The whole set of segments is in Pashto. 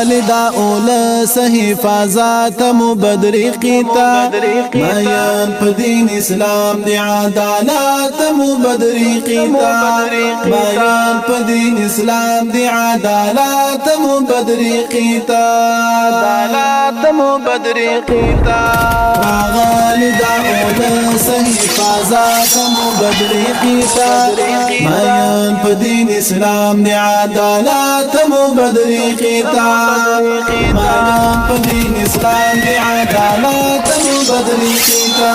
غالدا اولس حفاظت مبدرقیتا میان پا دین اسلام دی عدالت مبدرقیتا میان پا دین اسلام دی عدالت مبدرقیتا غالدا اولس حفاظت مبدرقیتا میان پا دین اسلام دی عدالت مبدرقیتا میان پا دین اسلام دی عدالت مبدرقیتا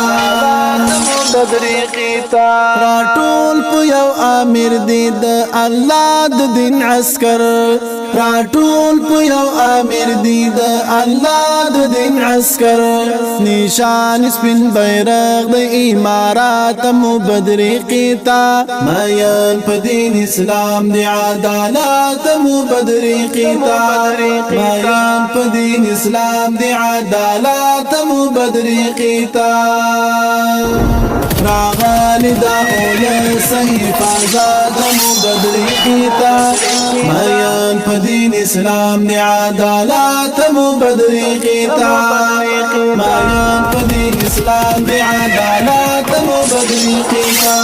راټول په یو امیر دی د الله د دین عسكر راټول په یو امیر دی د الله د دین عسكر نشان سپین بیرغ د امارات مبدرقیتا میان په دین اسلام دی عدالت مبدرقیتا میان په دین اسلام دی عدالت مبدرقیتا غالدا اولس حفاظت مبدرقیتا میان پا دین اسلام دی عدالت مبدرقیتا میان پا دین اسلام دی عدالت مبدرقیتا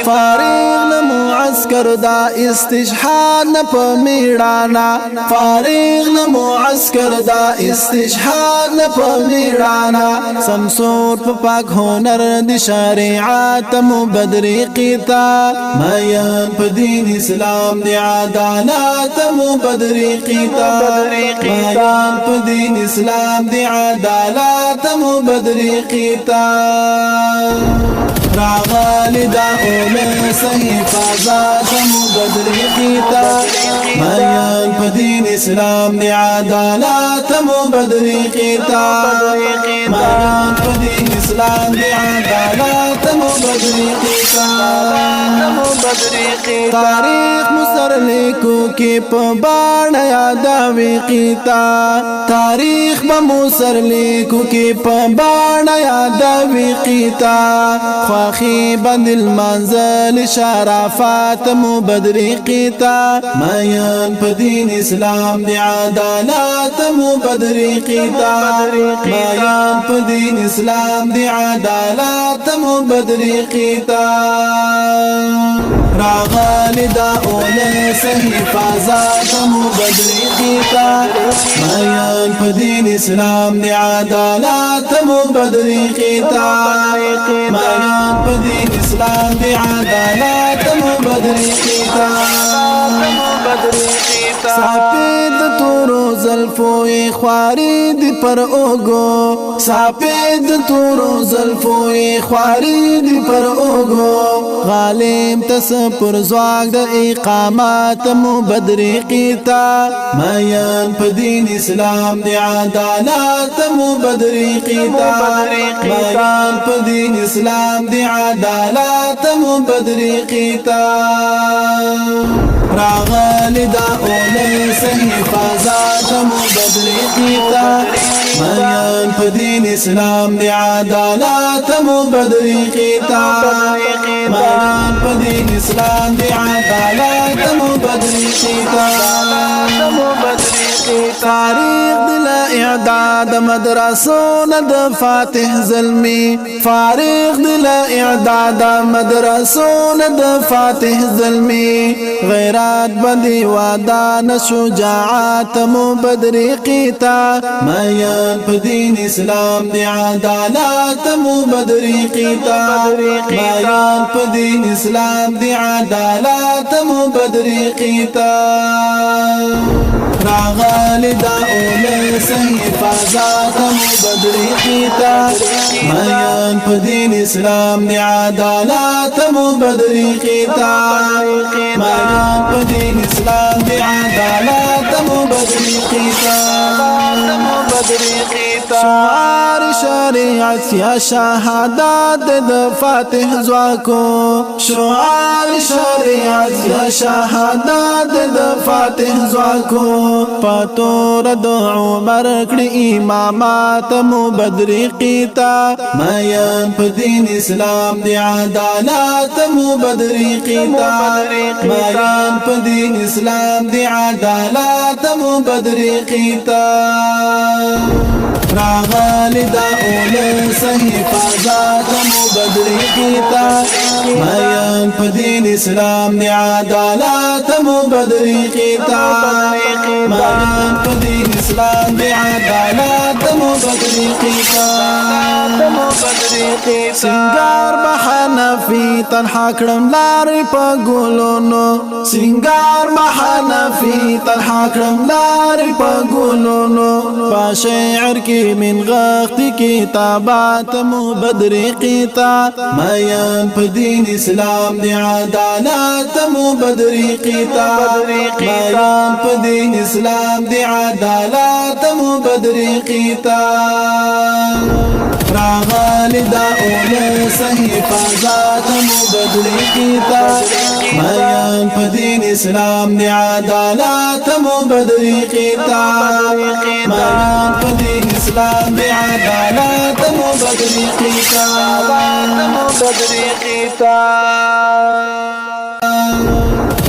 فارغ نمو عسکر دا استشهاد نپا میڑانا فارغ نمو عسکر دا استشهاد نپا میڑانا سمسور پا پاک هنر دی شریعت مبدرقیتا میان پا دین اسلام دی عدالت مبدرقیتا میان پا دین اسلام دی عدالت مبدرقیتا غالدا اولس حفاظت مبدرقیتا میان پا دین اسلام دی عدالت مبدرقیتا میان پا دین اسلام دی عدالت مبدرقیتا تاریخ مصر لیکو کی پا باڑ یاداوی قیتا تاریخ بمصر لیکو کی پا باڑ یاداوی قیتا خواخی بند المنزل شرافات مبدرقیتا میان پا دین اسلام دی عدالت مبدرقیتا میان پا دین اسلام دی عدالت مبدرقیتا غالدا اولس حفاظت مبدرقیتا میان پا دین اسلام دی عدالت مبدرقیتا میان پا دین اسلام دی عدالت مبدرقیتا ساپید تورو زلفوی خواری دی پر اوگو ساپید تورو زلفوی خواری دی پر اوگو غالم تس پر زواگ دا اقامات مبدرقیتا میان پا دین اسلام دی عدالت مبدرقیتا میان پا دین اسلام دی عدالت مبدرقیتا غالدا اولس حفاظت مبدرقیتا میان پا دین اسلام دی عدالت مبدرقیتا میان پا دین اسلام دی عدالت مبدرقیتا تاریخ دل اعداد مدرسون د فاتح ظلمی فارغ دل اعداد مدرسون د فاتح ظلمی غیرات بندی وادان شجاعات مبدرقیتا میان پا دین اسلام دی عدالت مبدرقیتا میان پا دین اسلام دی عدالت مبدرقیتا غالدا اولس حفاظت مبدرقیتا میان پا دین اسلام دی عدالت مبدرقیتا میان پا دین اسلام دی عدالت مبدرقیتا شعار شریعت یا شهادت د فاتح زواکو شعار شریعت یا شهادت د فاتح زواکو پتور د عمر کړي امامات مبدرقیتا مایان په دین اسلام دی عدالت مبدرقیتا مایان په دین اسلام دی عدالت مبدرقیتا راغلی دا اول حفاظات مبدرقیتا مایان په دین اسلام دی عدالت مبدرقیتا مایان په دین اسلام دی عدالت مبدرقیتا سنگار بحنفی تنها کړم لارې په ګلونو سنگار بحنفی تنها کړم لارې په ګلونو په شعر کې من غخت کتابات مبدرقیتا مایان په دین اسلام دی عدالت مبدرقیتا مایان په دین اسلام دی عدالت مبدرقیتا راغلی دا اول حفاظات مبدرقیتا مایان په دین اسلام دی عدالت مبدرقیتا مایان په دین اسلام دی عدالت مبدرقیتا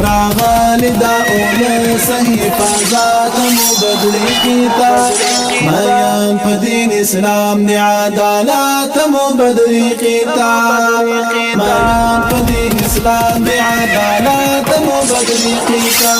راغلی دا اول حفاظات مبدرقیتا مایان په دین اسلام دی عدالت مبدرقیتا مایان په دین اسلام دی عدالت مبدرقیتا